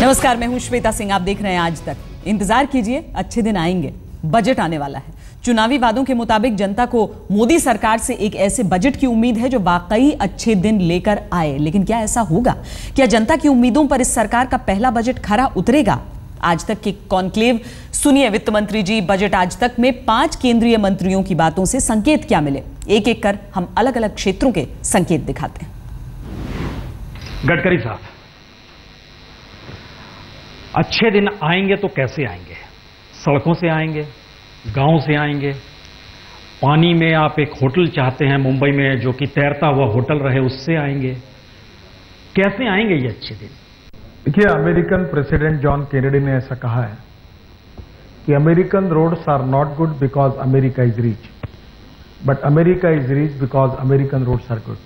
नमस्कार, मैं हूं श्वेता सिंह। आप देख रहे हैं आज तक। इंतजार कीजिए, अच्छे दिन आएंगे। बजट आने वाला है। चुनावी वादों के मुताबिक जनता को मोदी सरकार से एक ऐसे बजट की उम्मीद है जो वाकई अच्छे दिन लेकर आए। लेकिन क्या ऐसा होगा? क्या जनता की उम्मीदों पर इस सरकार का पहला बजट खरा उतरेगा? आज तक के कॉन्क्लेव सुनिए वित्त मंत्री जी। बजट आज तक में 5 केंद्रीय मंत्रियों की बातों से संकेत क्या मिले, एक एक कर हम अलग अलग क्षेत्रों के संकेत दिखाते हैं। गडकरी साहब, अच्छे दिन आएंगे तो कैसे आएंगे? सड़कों से आएंगे, गांव से आएंगे, पानी में आप एक होटल चाहते हैं मुंबई में जो कि तैरता हुआ होटल रहे, उससे आएंगे। कैसे आएंगे ये अच्छे दिन? देखिए, अमेरिकन प्रेसिडेंट जॉन केनेडी ने ऐसा कहा है कि American roads are not good because America is rich, but America is rich because American roads are good.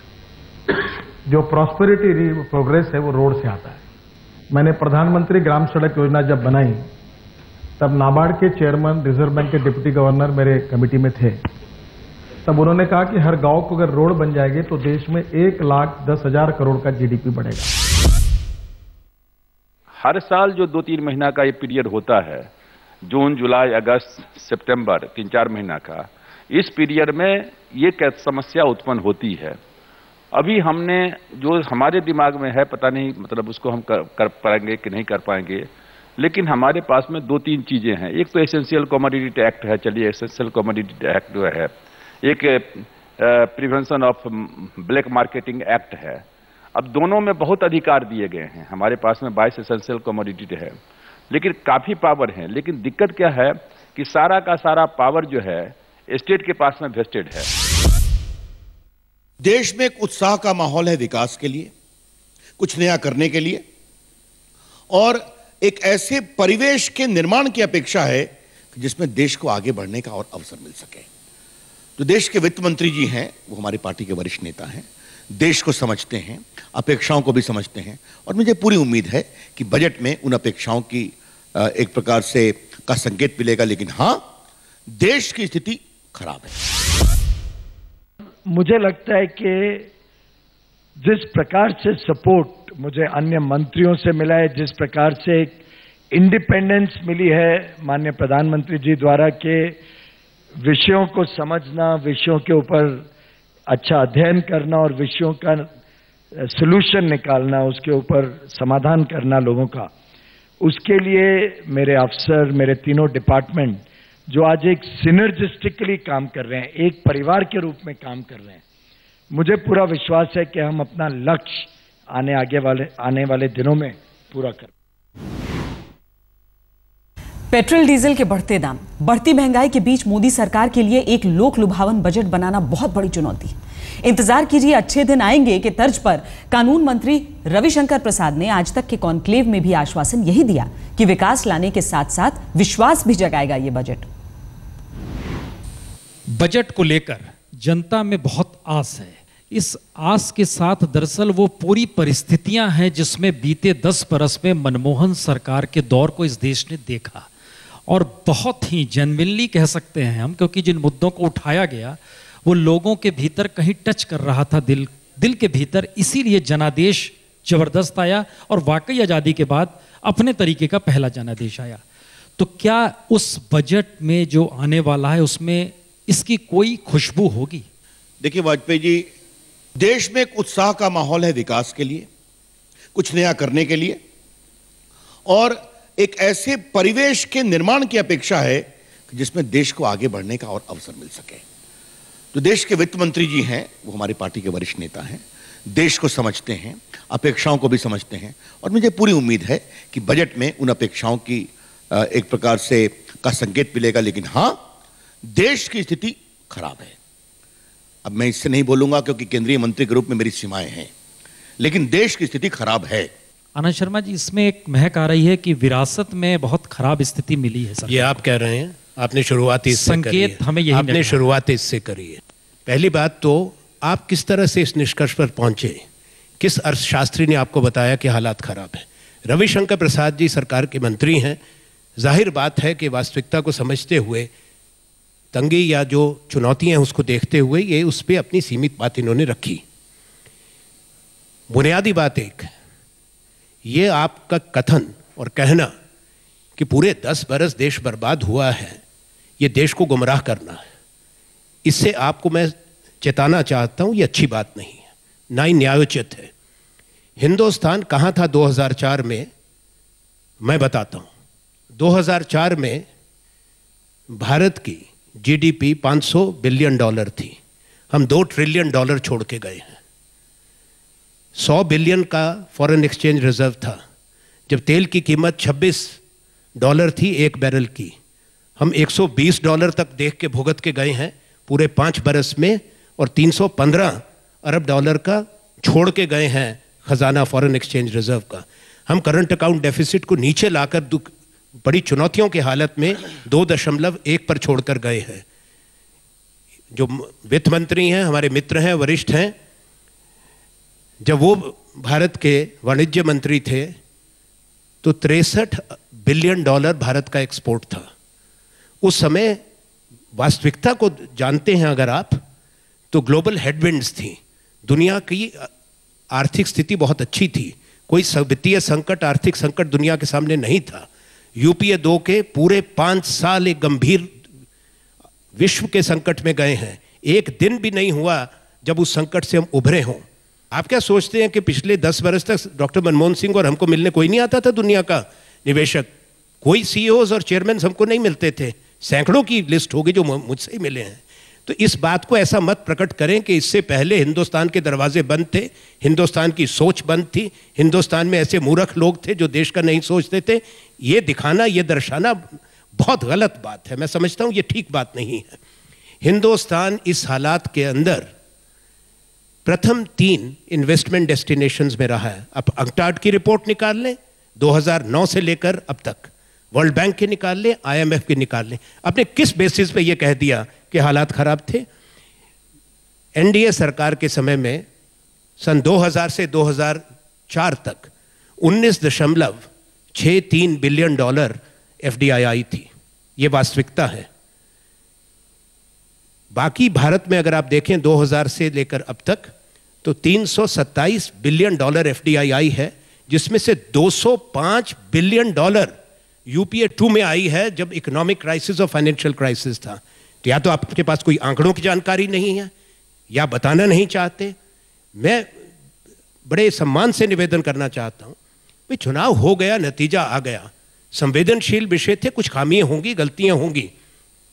जो प्रॉस्पेरिटी प्रोग्रेस है वो रोड से आता है। मैंने प्रधानमंत्री ग्राम सड़क योजना जब बनाई तब नाबार्ड के चेयरमैन, रिजर्व बैंक के डिप्टी गवर्नर मेरे कमेटी में थे। तब उन्होंने कहा कि हर गांव को अगर रोड बन जाएगी तो देश में 1,10,000 करोड़ का जीडीपी बढ़ेगा। हर साल जो 2-3 महीना का ये पीरियड होता है, जून, जुलाई, अगस्त, सितंबर, 3-4 महीना का, इस पीरियड में ये समस्या उत्पन्न होती है। अभी हमने जो हमारे दिमाग में है, पता नहीं मतलब उसको हम कर पाएंगे कि नहीं कर पाएंगे, लेकिन हमारे पास में 2-3 चीजें हैं। एक तो एसेंशियल कमोडिटी एक्ट है। चलिए, एसेंशियल कमोडिटी एक्ट जो है, एक prevention of black marketing act है। अब दोनों में बहुत अधिकार दिए गए हैं। हमारे पास में 22 एसेंशियल कमोडिटी है, लेकिन काफी पावर है। लेकिन दिक्कत क्या है कि सारा का सारा पावर जो है स्टेट के पास में वेस्टेड है। देश में एक उत्साह का माहौल है विकास के लिए, कुछ नया करने के लिए, और एक ऐसे परिवेश के निर्माण की अपेक्षा है जिसमें देश को आगे बढ़ने का और अवसर मिल सके। तो देश के वित्त मंत्री जी हैं, वो हमारी पार्टी के वरिष्ठ नेता हैं, देश को समझते हैं, अपेक्षाओं को भी समझते हैं, और मुझे पूरी उम्मीद है कि बजट में उन अपेक्षाओं की एक प्रकार से का संकेत मिलेगा। लेकिन हां, देश की स्थिति खराब है। मुझे लगता है कि जिस प्रकार से सपोर्ट मुझे अन्य मंत्रियों से मिला है, जिस प्रकार से एक इंडिपेंडेंस मिली है माननीय प्रधानमंत्री जी द्वारा के विषयों को समझना, विषयों के ऊपर अच्छा अध्ययन करना और विषयों का सॉल्यूशन निकालना, उसके ऊपर समाधान करना लोगों का, उसके लिए मेरे अफसर, मेरे तीनों डिपार्टमेंट जो आज एक सिनर्जिस्टिकली काम कर रहे हैं, एक परिवार के रूप में काम कर रहे हैं, मुझे पूरा विश्वास है कि हम अपना लक्ष्य आने वाले दिनों में पूरा कर। पेट्रोल डीजल के बढ़ते दाम, बढ़ती महंगाई के बीच मोदी सरकार के लिए एक लोक लुभावन बजट बनाना बहुत बड़ी चुनौती है। इंतजार कीजिए, अच्छे दिन आएंगे के तर्ज पर कानून मंत्री रविशंकर प्रसाद ने आज तक के कॉन्क्लेव में भी आश्वासन यही दिया कि विकास लाने के साथ साथ विश्वास भी जगाएगा ये बजट। बजट को लेकर जनता में बहुत आस है। इस आस के साथ दरअसल वो पूरी परिस्थितियां हैं जिसमें बीते 10 बरस में मनमोहन सरकार के दौर को इस देश ने देखा, और बहुत ही जेन्युइनली कह सकते हैं हम, क्योंकि जिन मुद्दों को उठाया गया वो लोगों के भीतर कहीं टच कर रहा था, दिल के भीतर। इसीलिए जनादेश जबरदस्त आया, और वाकई आजादी के बाद अपने तरीके का पहला जनादेश आया। तो क्या उस बजट में जो आने वाला है उसमें इसकी कोई खुशबू होगी? देखिए वाजपेयी जी, देश में एक उत्साह का माहौल है विकास के लिए, कुछ नया करने के लिए, और एक ऐसे परिवेश के निर्माण की अपेक्षा है जिसमें देश को आगे बढ़ने का और अवसर मिल सके। तो देश के वित्त मंत्री जी हैं, वो हमारी पार्टी के वरिष्ठ नेता हैं, देश को समझते हैं, अपेक्षाओं को भी समझते हैं, और मुझे पूरी उम्मीद है कि बजट में उन अपेक्षाओं की एक प्रकार से का संकेत मिलेगा। लेकिन हां, देश की स्थिति खराब है। अब मैं इससे नहीं बोलूंगा क्योंकि केंद्रीय मंत्री के रूप में मेरी सीमाएं हैं, लेकिन देश की स्थिति खराब है। आनंद शर्मा जी, इसमें एक महक आ रही है कि विरासत में बहुत खराब स्थिति मिली है सरकार। ये आप कह रहे हैं, आपने शुरुआत इससे संकेत हमें यही आपने शुरुआत इससे करी है। पहली बात तो आप किस तरह से इस निष्कर्ष पर पहुंचे, किस अर्थशास्त्री ने आपको बताया कि हालात खराब है? रविशंकर प्रसाद जी सरकार के मंत्री हैं, जाहिर बात है कि वास्तविकता को समझते हुए, तंगी या जो चुनौतियां उसको देखते हुए ये उस पर अपनी सीमित बात इन्होंने रखी। बुनियादी बात एक, ये आपका कथन और कहना कि पूरे 10 बरस देश बर्बाद हुआ है, ये देश को गुमराह करना है। इससे आपको मैं चेताना चाहता हूं, ये अच्छी बात नहीं है, ना ही न्यायोचित है। हिंदुस्तान कहां था 2004 में, मैं बताता हूं। 2004 में भारत की जीडीपी 500 बिलियन डॉलर थी, हम 2 ट्रिलियन डॉलर छोड़ के गए हैं। 100 बिलियन का फॉरेन एक्सचेंज रिजर्व था। जब तेल की कीमत $26 थी 1 बैरल की, हम $120 तक देख के भुगत के गए हैं पूरे 5 बरस में, और 315 अरब डॉलर का छोड़ के गए हैं खजाना फॉरेन एक्सचेंज रिजर्व का। हम करंट अकाउंट डेफिसिट को नीचे लाकर बड़ी चुनौतियों की हालत में 2.1 पर छोड़कर गए हैं। जो वित्त मंत्री हैं, हमारे मित्र हैं, वरिष्ठ हैं, जब वो भारत के वाणिज्य मंत्री थे तो $63 बिलियन भारत का एक्सपोर्ट था। उस समय वास्तविकता को जानते हैं अगर आप, तो ग्लोबल हेडविंड्स थी, दुनिया की आर्थिक स्थिति बहुत अच्छी थी, कोई वित्तीय संकट, आर्थिक संकट दुनिया के सामने नहीं था। यूपीए 2 के पूरे 5 साल एक गंभीर विश्व के संकट में गए हैं। एक दिन भी नहीं हुआ जब उस संकट से हम उभरे हों। आप क्या सोचते हैं कि पिछले 10 बरस तक डॉक्टर मनमोहन सिंह और हमको मिलने कोई नहीं आता था? दुनिया का निवेशक, कोई सीईओज और चेयरमैन हमको नहीं मिलते थे, सैकड़ों की लिस्ट होगी जो मुझसे ही मिले हैं। तो इस बात को ऐसा मत प्रकट करें कि इससे पहले हिंदुस्तान के दरवाजे बंद थे, हिंदुस्तान की सोच बंद थी, हिंदुस्तान में ऐसे मूर्ख लोग थे जो देश का नहीं सोचते थे। ये दिखाना, ये दर्शाना बहुत गलत बात है। मैं समझता हूं ये ठीक बात नहीं है। हिंदुस्तान इस हालात के अंदर प्रथम 3 इन्वेस्टमेंट डेस्टिनेशंस में रहा है। अब अंकटाड की रिपोर्ट निकाल लें 2009 से लेकर अब तक, वर्ल्ड बैंक के निकाल लें, IMF के निकाल लें। आपने किस बेसिस पे ये कह दिया कि हालात खराब थे? एनडीए सरकार के समय में सन 2000 से 2004 तक $19.63 बिलियन FDI आई थी। ये वास्तविकता है। बाकी भारत में अगर आप देखें 2000 से लेकर अब तक तो $327 बिलियन FDI आई है, जिसमें से $205 बिलियन यूपीए 2 में आई है जब इकोनॉमिक क्राइसिस और फाइनेंशियल क्राइसिस था। तो या तो आपके पास कोई आंकड़ों की जानकारी नहीं है या बताना नहीं चाहते। मैं बड़े सम्मान से निवेदन करना चाहता हूं, भाई चुनाव हो गया, नतीजा आ गया, संवेदनशील विषय थे, कुछ खामियां होंगी, गलतियां होंगी,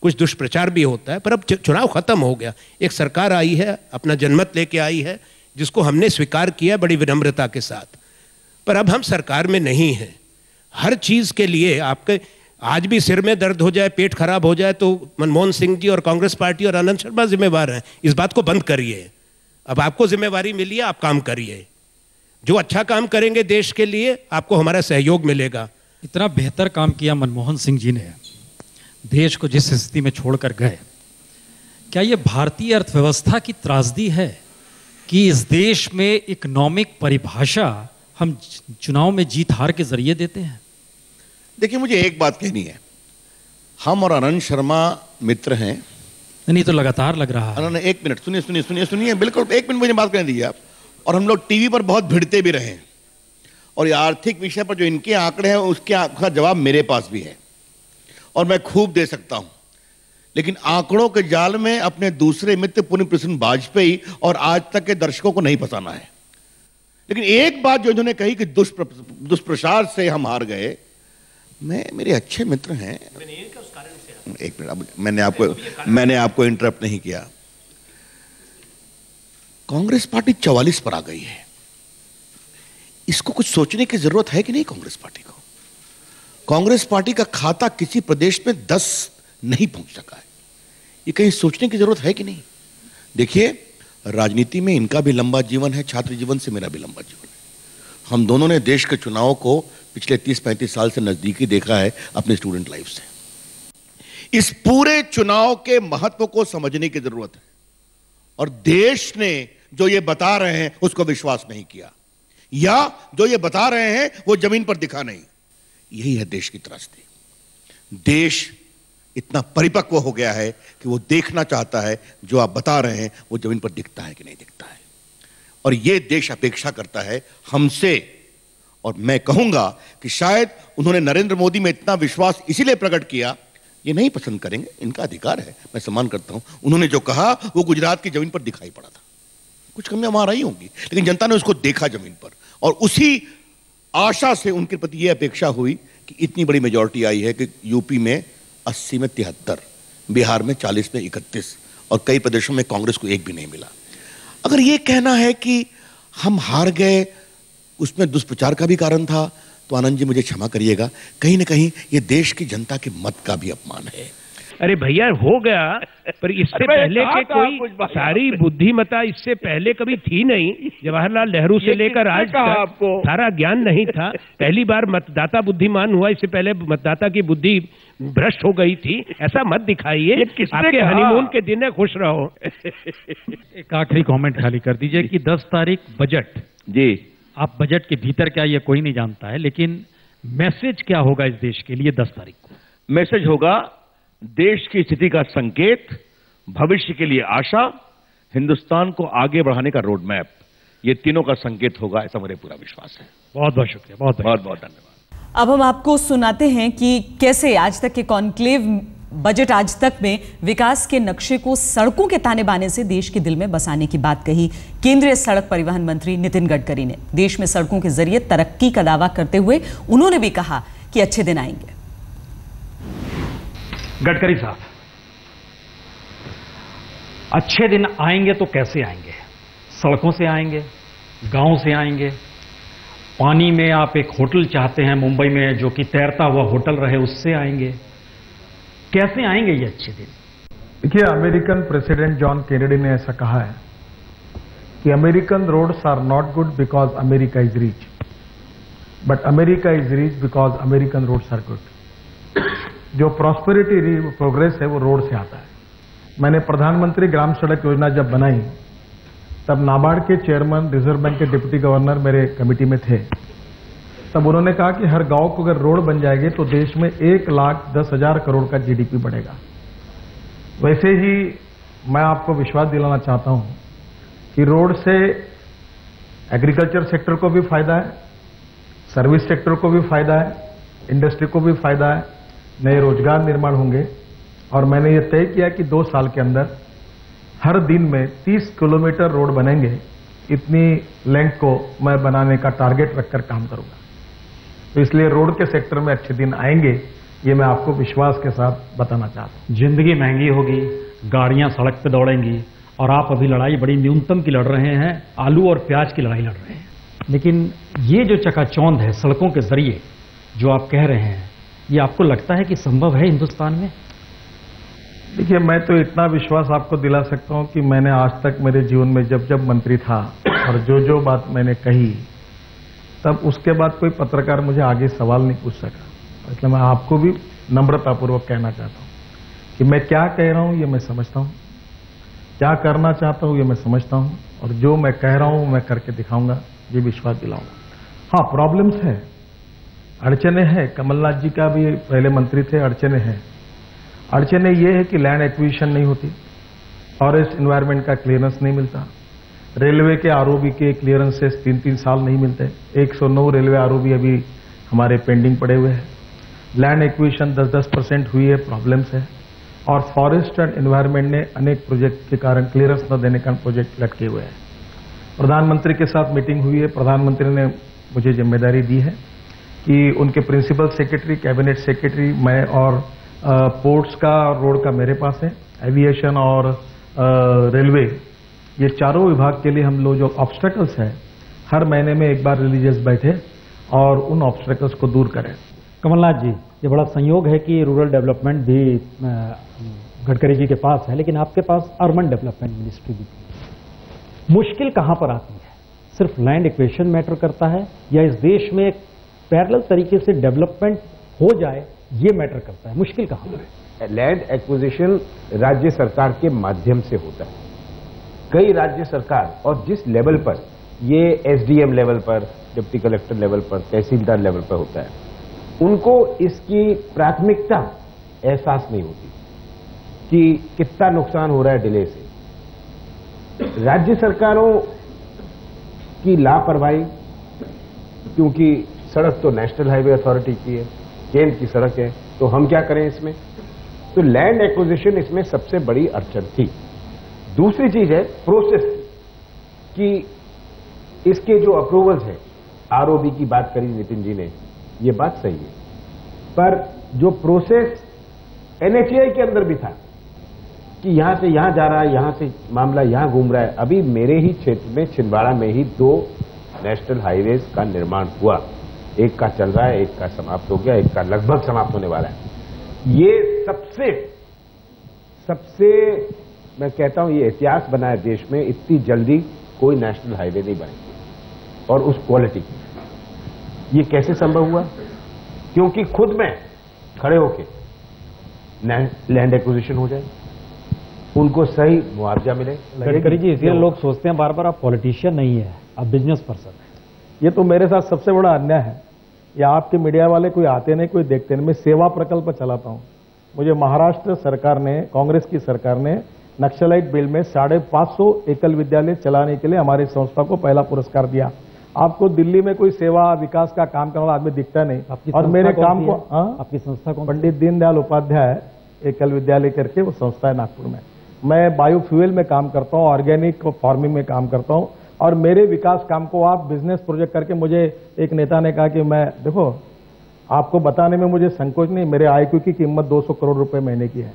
कुछ दुष्प्रचार भी होता है, पर अब चुनाव खत्म हो गया। एक सरकार आई है, अपना जनमत लेके आई है, जिसको हमने स्वीकार किया बड़ी विनम्रता के साथ। पर अब हम सरकार में नहीं हैं। हर चीज के लिए आपके आज भी सिर में दर्द हो जाए, पेट खराब हो जाए तो मनमोहन सिंह जी और कांग्रेस पार्टी और आनंद शर्मा जिम्मेवार हैं। इस बात को बंद करिए। अब आपको जिम्मेवारी मिली है, आप काम करिए। जो अच्छा काम करेंगे देश के लिए, आपको हमारा सहयोग मिलेगा। इतना बेहतर काम किया मनमोहन सिंह जी ने, देश को जिस स्थिति में छोड़कर गए। क्या ये भारतीय अर्थव्यवस्था की त्रासदी है कि इस देश में इकोनॉमिक परिभाषा हम चुनाव में जीत हार के जरिए देते हैं? देखिए, मुझे एक बात कहनी है, हम और आनंद शर्मा मित्र हैं। नहीं तो लगातार लग रहा है। एक मिनट सुनिए सुनिए सुनिए सुनिए, बिल्कुल 1 मिनट मुझे बात करने दीजिए आप। और हम लोग टीवी पर बहुत भिड़ते भी रहे, और ये आर्थिक विषय पर जो इनके आंकड़े हैं उसका जवाब मेरे पास भी है और मैं खूब दे सकता हूं। लेकिन आंकड़ों के जाल में अपने दूसरे मित्र पुण्य प्रसन्न वाजपेयी और आज तक के दर्शकों को नहीं फंसाना है। लेकिन एक बात जो इन्होंने कही कि दुष्प्रचार से हम हार गए, मेरे अच्छे मित्र हैं। एक मिनट, मैंने आपको इंटरप्ट नहीं किया। कांग्रेस पार्टी 44 पर आ गई है। इसको कुछ सोचने की जरूरत है कि नहीं? कांग्रेस पार्टी को, कांग्रेस पार्टी का खाता किसी प्रदेश में 10 नहीं पहुंच सका है। ये कहीं सोचने की जरूरत है कि नहीं? देखिए, राजनीति में इनका भी लंबा जीवन है, छात्र जीवन से मेरा भी लंबा जीवन है। हम दोनों ने देश के चुनाव को पिछले 30-35 साल से नजदीकी देखा है अपने स्टूडेंट लाइफ से। इस पूरे चुनाव के महत्व को समझने की जरूरत है, और देश ने जो ये बता रहे हैं उसको विश्वास नहीं किया, या जो ये बता रहे हैं वो जमीन पर दिखा नहीं। यही है देश की त्रासदी। देश इतना परिपक्व हो गया है कि वो देखना चाहता है जो आप बता रहे हैं वो जमीन पर दिखता है कि नहीं दिखता है। और ये देश अपेक्षा करता है हमसे और मैं कहूंगा कि शायद उन्होंने नरेंद्र मोदी में इतना विश्वास इसीलिए प्रकट किया, ये नहीं पसंद करेंगे, इनका अधिकार है, मैं सम्मान करता हूं, उन्होंने जो कहा वो गुजरात की जमीन पर दिखाई पड़ा था। कुछ कमियां वहां रही होंगी, लेकिन जनता ने उसको देखा जमीन पर, और उसी आशा से उनके प्रति यह अपेक्षा हुई कि इतनी बड़ी मेजॉरिटी आई है कि यूपी में 80 में 73, बिहार में 40 में 31, और कई प्रदेशों में कांग्रेस को एक भी नहीं मिला। अगर यह कहना है कि हम हार गए, उसमें दुष्प्रचार का भी कारण था, तो आनंद जी मुझे क्षमा करिएगा, कहीं ना कहीं ये देश की जनता के मत का भी अपमान है। अरे भैया हो गया, पर इससे पहले के कोई सारी बुद्धिमता इससे पहले कभी थी नहीं। जवाहरलाल नेहरू से लेकर आज तक सारा ज्ञान नहीं था। पहली बार मतदाता बुद्धिमान हुआ, इससे पहले मतदाता की बुद्धि भ्रष्ट हो गई थी। ऐसा मत दिखाइए, आपके हनीमून के दिन है, खुश रहो। एक आखिरी कमेंट खाली कर दीजिए कि 10 तारीख बजट जी, आप बजट के भीतर क्या ये कोई नहीं जानता है, लेकिन मैसेज क्या होगा इस देश के लिए 10 तारीख को? मैसेज होगा देश की स्थिति का संकेत, भविष्य के लिए आशा, हिंदुस्तान को आगे बढ़ाने का रोड मैप, ये तीनों का संकेत होगा, ऐसा मुझे पूरा विश्वास है। बहुत बहुत शुक्रिया, बहुत बहुत धन्यवाद। अब हम आपको सुनाते हैं कि कैसे आज तक के कॉन्क्लेव बजट आज तक में विकास के नक्शे को सड़कों के ताने बाने से देश के दिल में बसाने की बात कही केंद्रीय सड़क परिवहन मंत्री नितिन गडकरी ने। देश में सड़कों के जरिए तरक्की का दावा करते हुए उन्होंने भी कहा कि अच्छे दिन आएंगे। गडकरी साहब, अच्छे दिन आएंगे तो कैसे आएंगे? सड़कों से आएंगे, गांव से आएंगे, पानी में आप एक होटल चाहते हैं मुंबई में जो कि तैरता हुआ होटल रहे, उससे आएंगे, कैसे आएंगे ये अच्छे दिन? देखिए, अमेरिकन प्रेसिडेंट जॉन केनेडी ने ऐसा कहा है कि American roads are not good because America is rich, but America is rich because American roads are good. जो प्रॉस्पेरिटी प्रोग्रेस है वो रोड से आता है। मैंने प्रधानमंत्री ग्राम सड़क योजना जब बनाई, तब नाबार्ड के चेयरमैन, रिजर्व बैंक के डिप्टी गवर्नर मेरे कमेटी में थे। तब उन्होंने कहा कि हर गांव को अगर रोड बन जाएगी तो देश में 1,10,000 करोड़ का जीडीपी बढ़ेगा। वैसे ही मैं आपको विश्वास दिलाना चाहता हूं कि रोड से एग्रीकल्चर सेक्टर को भी फायदा है, सर्विस सेक्टर को भी फायदा है, इंडस्ट्री को भी फायदा है, नए रोजगार निर्माण होंगे। और मैंने ये तय किया कि 2 साल के अंदर हर दिन में 30 किलोमीटर रोड बनेंगे। इतनी लेंथ को मैं बनाने का टारगेट रखकर काम करूंगा। तो इसलिए रोड के सेक्टर में अच्छे दिन आएंगे, ये मैं आपको विश्वास के साथ बताना चाहता हूं। जिंदगी महंगी होगी, गाड़ियां सड़क पे दौड़ेंगी, और आप अभी लड़ाई बड़ी न्यूनतम की लड़ रहे हैं, आलू और प्याज की लड़ाई लड़ रहे हैं। लेकिन ये जो चकाचौंध है सड़कों के जरिए जो आप कह रहे हैं, ये आपको लगता है कि संभव है हिंदुस्तान में? देखिए, मैं तो इतना विश्वास आपको दिला सकता हूं कि मैंने आज तक मेरे जीवन में जब जब मंत्री था और जो बात मैंने कही, तब उसके बाद कोई पत्रकार मुझे आगे सवाल नहीं पूछ सका। इसलिए मैं आपको भी नम्रतापूर्वक कहना चाहता हूं कि मैं क्या कह रहा हूं ये मैं समझता हूं, क्या करना चाहता हूं ये मैं समझता हूं, और जो मैं कह रहा हूं मैं करके दिखाऊंगा, ये विश्वास दिलाऊंगा। हाँ, प्रॉब्लम्स है, अड़चने हैं। कमलनाथ जी का भी पहले मंत्री थे, अड़चने हैं। अड़चने ये है कि लैंड एक्विजिशन नहीं होती, फॉरेस्ट एनवायरनमेंट का क्लियरेंस नहीं मिलता, रेलवे के आरओबी के क्लियरेंसेस 3-3 साल नहीं मिलते, 109 रेलवे आरओबी अभी हमारे पेंडिंग पड़े हुए हैं। लैंड एक्विजिशन 10% हुई है, प्रॉब्लम्स है। और फॉरेस्ट एंड एनवायरनमेंट ने अनेक प्रोजेक्ट के कारण क्लियरेंस न देने का प्रोजेक्ट लटके हुए हैं। प्रधानमंत्री के साथ मीटिंग हुई है, प्रधानमंत्री ने मुझे जिम्मेदारी दी है कि उनके प्रिंसिपल सेक्रेटरी, कैबिनेट सेक्रेटरी, मैं और पोर्ट्स का, रोड का मेरे पास है, एविएशन और रेलवे, ये चारों विभाग के लिए हम लोग जो ऑब्स्टेकल्स हैं, हर महीने में एक बार रिलीजियस बैठे और उन ऑब्स्टेकल्स को दूर करें। कमलनाथ जी, ये बड़ा संयोग है कि रूरल डेवलपमेंट भी गडकरी जी के पास है, लेकिन आपके पास अर्बन डेवलपमेंट मिनिस्ट्री भी है। मुश्किल कहां पर आती है? सिर्फ लैंड एक्विजिशन मैटर करता है, या इस देश में एक पैरेलल तरीके से डेवलपमेंट हो जाए ये मैटर करता है? मुश्किल कहां पर है? लैंड एक्विजिशन राज्य सरकार के माध्यम से होता है। कई राज्य सरकार, और जिस लेवल पर ये एसडीएम लेवल पर, डिप्टी कलेक्टर लेवल पर, तहसीलदार लेवल पर होता है, उनको इसकी प्राथमिकता एहसास नहीं होती कि कितना नुकसान हो रहा है डिले से। राज्य सरकारों की लापरवाही, क्योंकि सड़क तो नेशनल हाईवे अथॉरिटी की है, केंद्र की सड़क है, तो हम क्या करें इसमें? तो लैंड एक्विजिशन इसमें सबसे बड़ी अड़चन थी। दूसरी चीज है प्रोसेस कि इसके जो अप्रूवल्स हैं, आरओबी की बात करी नितिन जी ने, ये बात सही है, पर जो प्रोसेस एनएचएआई के अंदर भी था कि यहां से यहां जा रहा है, यहां से मामला यहां घूम रहा है। अभी मेरे ही क्षेत्र में छिंदवाड़ा में ही 2 नेशनल हाईवेज का निर्माण हुआ, एक का चल रहा है, एक का समाप्त हो गया, एक का लगभग समाप्त होने वाला है। ये सबसे मैं कहता हूं ये इतिहास बना है देश में, इतनी जल्दी कोई नेशनल हाईवे नहीं बनेगी और उस क्वालिटी की। ये कैसे संभव हुआ? क्योंकि खुद में खड़े होके लैंड एक्विजिशन हो जाए, उनको सही मुआवजा मिले। गडकरी जी, इसलिए लोग सोचते हैं बार बार आप पॉलिटिशियन नहीं है, आप बिजनेस पर्सन है। ये तो मेरे साथ सबसे बड़ा अन्याय है। या आपके मीडिया वाले कोई आते नहीं, कोई देखते नहीं। मैं सेवा प्रकल्प चलाता हूं। मुझे महाराष्ट्र सरकार ने, कांग्रेस की सरकार ने नक्सलाइट बिल में 550 एकल विद्यालय चलाने के लिए हमारी संस्था को पहला पुरस्कार दिया। आपको दिल्ली में कोई सेवा विकास का काम करने वाला आदमी दिखता नहीं। और मेरे काम को आपकी संस्था को पंडित दीनदयाल उपाध्याय एकल विद्यालय करके वो संस्था है नागपुर में। मैं बायोफ्यूल में काम करता हूँ, ऑर्गेनिक फार्मिंग में काम करता हूँ। और मेरे विकास काम को आप बिजनेस प्रोजेक्ट करके, मुझे एक नेता ने कहा कि मैं देखो आपको बताने में मुझे संकोच नहीं, मेरे आईक्यू की कीमत 200 करोड़ रुपए महीने की है,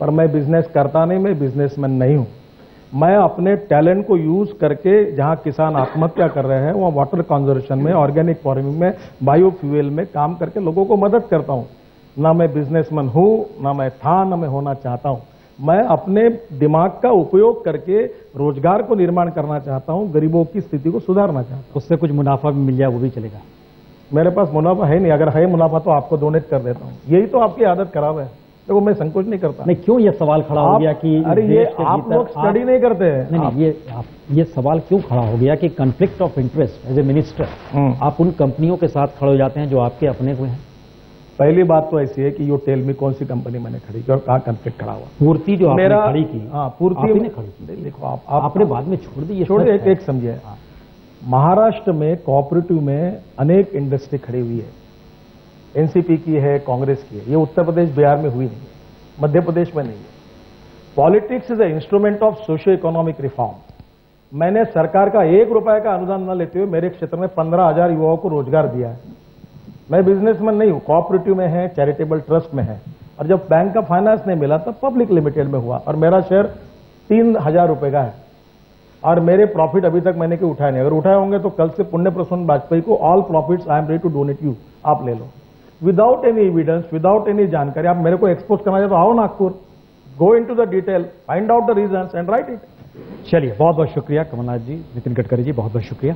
पर मैं बिजनेस करता नहीं, मैं बिजनेसमैन नहीं हूं। मैं अपने टैलेंट को यूज करके जहां किसान आत्महत्या कर रहे हैं वहां वाटर कंजर्वेशन में, ऑर्गेनिक फार्मिंग में, बायोफ्यूल में काम करके लोगों को मदद करता हूं। ना मैं बिजनेसमैन हूं, ना मैं था, ना मैं होना चाहता हूं। मैं अपने दिमाग का उपयोग करके रोजगार को निर्माण करना चाहता हूं, गरीबों की स्थिति को सुधारना चाहता हूं। उससे कुछ मुनाफा भी मिल जाए वो भी चलेगा। मेरे पास मुनाफा है नहीं, अगर है मुनाफा तो आपको डोनेट कर देता हूं। यही तो आपकी आदत खराब है। देखो मैं संकोच नहीं करता। नहीं, क्यों ये सवाल खड़ा हो गया कि अरे ये आप लोग स्टडी नहीं करते हैं। नहीं, ये सवाल क्यों खड़ा हो गया कि conflict of interest as a minister आप उन कंपनियों के साथ खड़े हो जाते हैं जो आपके अपने हुए हैं? पहली बात तो ऐसी है कि यू टेल मी कौन सी कंपनी मैंने खड़ी की और कहाँ कॉन्फ्लिक्ट खड़ा हुआ। पूर्ति जो आपने खड़ी की, पूर्ति आपने खड़ी की। देखो आपने बाद में छोड़ दी। छोड़िए, एक समझिए। महाराष्ट्र में कोऑपरेटिव में अनेक इंडस्ट्री खड़ी हुई है। एनसीपी की है, कांग्रेस की है। ये उत्तर प्रदेश बिहार में हुई नहीं है, मध्य प्रदेश में नहीं है। Politics is a instrument of socio economic reform. मैंने सरकार का 1 रुपए का अनुदान न लेते हुए मेरे क्षेत्र में 15,000 युवाओं को रोजगार दिया है। मैं बिजनेसमैन नहीं हूं, कोऑपरेटिव में है, चैरिटेबल ट्रस्ट में है। और जब बैंक का फाइनेंस नहीं मिला तब पब्लिक लिमिटेड में हुआ और मेरा शेयर 3,000 रुपए का है। और मेरे प्रॉफिट अभी तक मैंने उठाए नहीं। अगर उठाए होंगे तो कल से पुण्य प्रसून वाजपेयी को all profits I am ready to donate you, आप ले लो, without any evidence, without any जानकारी। आप मेरे को एक्सपोज करना चाहते तो आओ Nagpur, go into the detail, find out the reasons and write it. चलिए, बहुत बहुत शुक्रिया कमलनाथ जी, नितिन गडकरी जी, बहुत बहुत शुक्रिया।